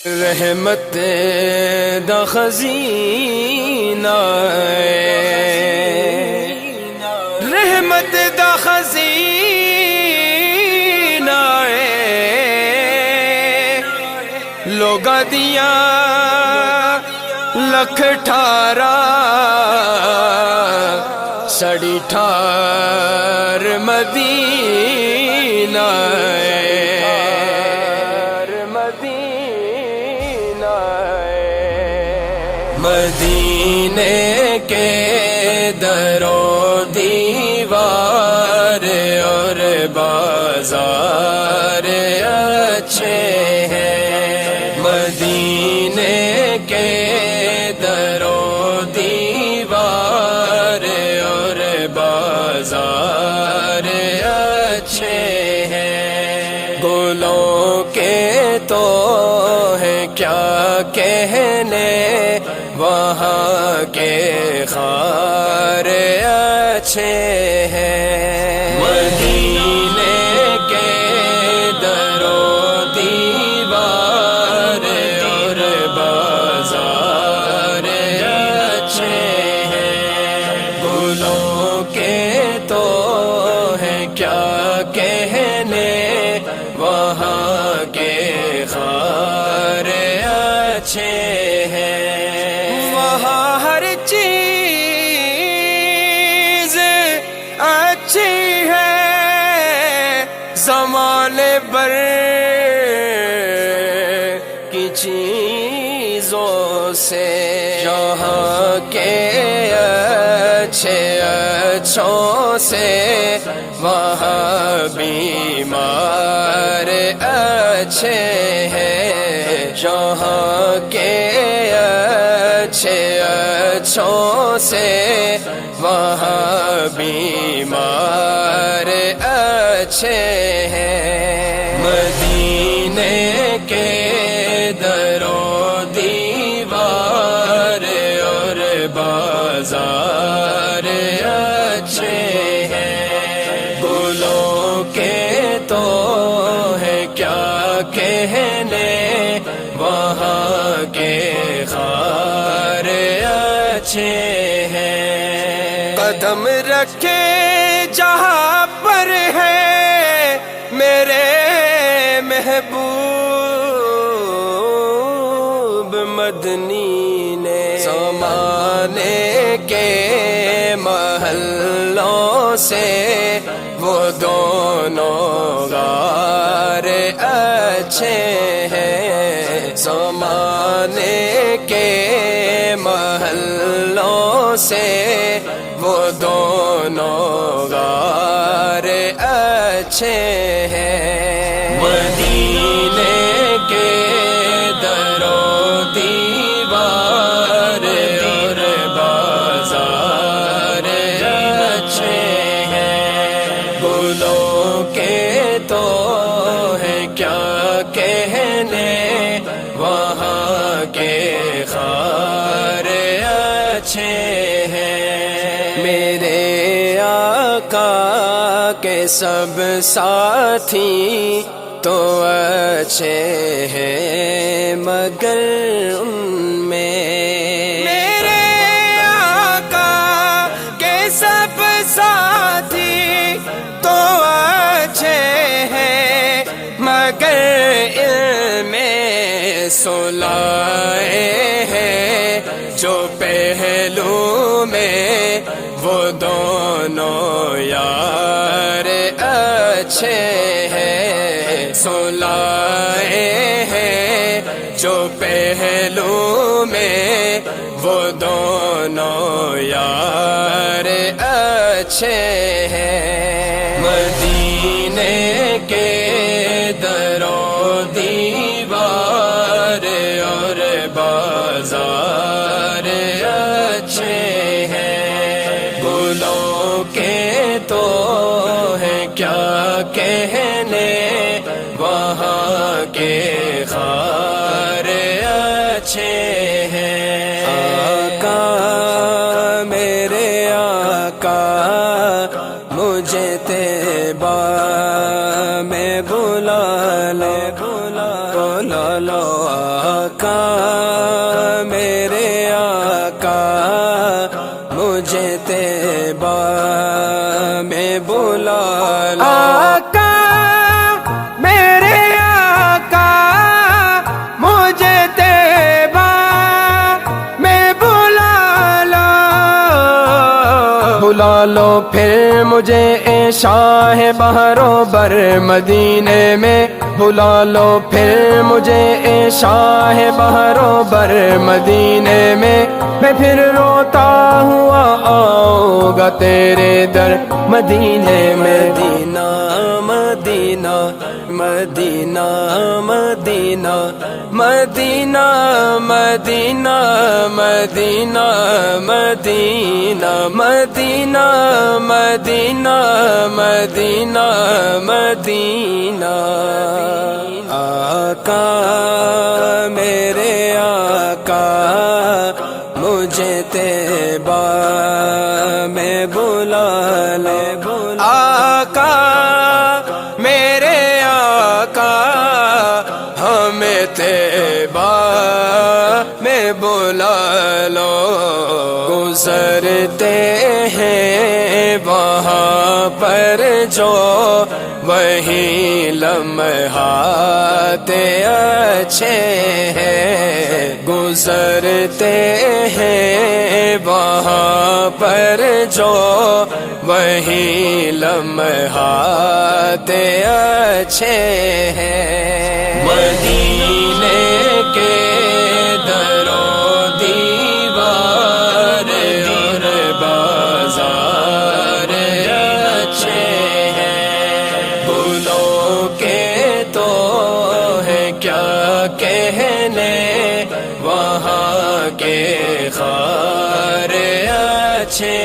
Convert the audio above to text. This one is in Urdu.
رحمت دا خزینہ رحمت دا خزینہ لوگاں دیاں لکھ ٹھارا سڑی ٹھار مدینہ مدینے کے درو دیوار اور بازار اچھے ہیں، مدینے کے درو دیوار اور بازار اچھے ہیں، گلوں کے تو ہے کیا کہنے وہاں کے خار اچھے ہیں، مدینے کے درو دیوار اور بازار اچھے ہیں، گلوں کے تو ہے کیا کہنے وہاں کے خار اچھے ہیں، ہر چیز اچھی ہے زمانے بھر کی چیزوں سے، جہاں کے اچھے اچھوں سے وہاں بیمار اچھے ہیں، جہاں کے اچھے اچھوں سے وہاں بیمار اچھے ہیں، مدینے کے درو دیوار اور بازار اچھے ہیں، گلوں کے تو ہے کیا کہنے وہاں کے خار اچھے ہیں، قدم رکھے جہاں پر ہے میرے محبوب مدنی نے، زمانے کے محلوں سے وہ دونوں غار اچھے ہیں، زمانے کے محلوں سے وہ دونوں غار اچھے ہیں، مدینے کے درو دیوار اور بازار اچھے ہیں، گلوں کے تو ہے کیا کہنے وہاں کے خار اچھے ہیں، میرے آقا کے سب ساتھی تو اچھے ہیں مگر ان میں، میرے آقا کے سب ساتھی تو اچھے ہیں مگر علم سلائے ہیں جو پہلو میں وہ دونوں یار اچھے ہیں، سلائے ہیں جو پہلو میں وہ دونوں یار اچھے ہیں، مدینے کے درو دیوار اور بازار اچھے ہیں، گلوں کے تو ہے کیا کہنے وہاں کے خار اچھے ہیں، آقا میرے آقا مجھے طیبہ میں بلا لو آقا میرے آقا مجھے طیبہ میں بلا لو آقا میرے آقا مجھے طیبہ میں بلا لو، بلا لو پھر مجھے اے شاہ بہرو بر مدینے میں، بلا لو پھر مجھے اے شاہ بہرو بر مدینے میں پھر روتا ہوا آؤں گا تیرے در مدینے میں۔ مدینہ مدینہ مدینہ مدینہ مدینہ مدینہ مدینہ مدینہ مدینہ مدینہ مدینہ مدینہ آقا میرے آقا مجھے طیبہ میں بلا لے، آقا میرے آقا ہمیں طیبہ میں بلا لو، گزرتے ہیں وہاں پر جو وہی لمحات اچھے ہیں، گزرتے ہیں وہاں پر جو وہی لمحات اچھے ہیں، مدینے کے درو دیوار اور بازار اچھے ہیں، گلوں کے تو ہے کیا کہنے وہاں کے خار اچھے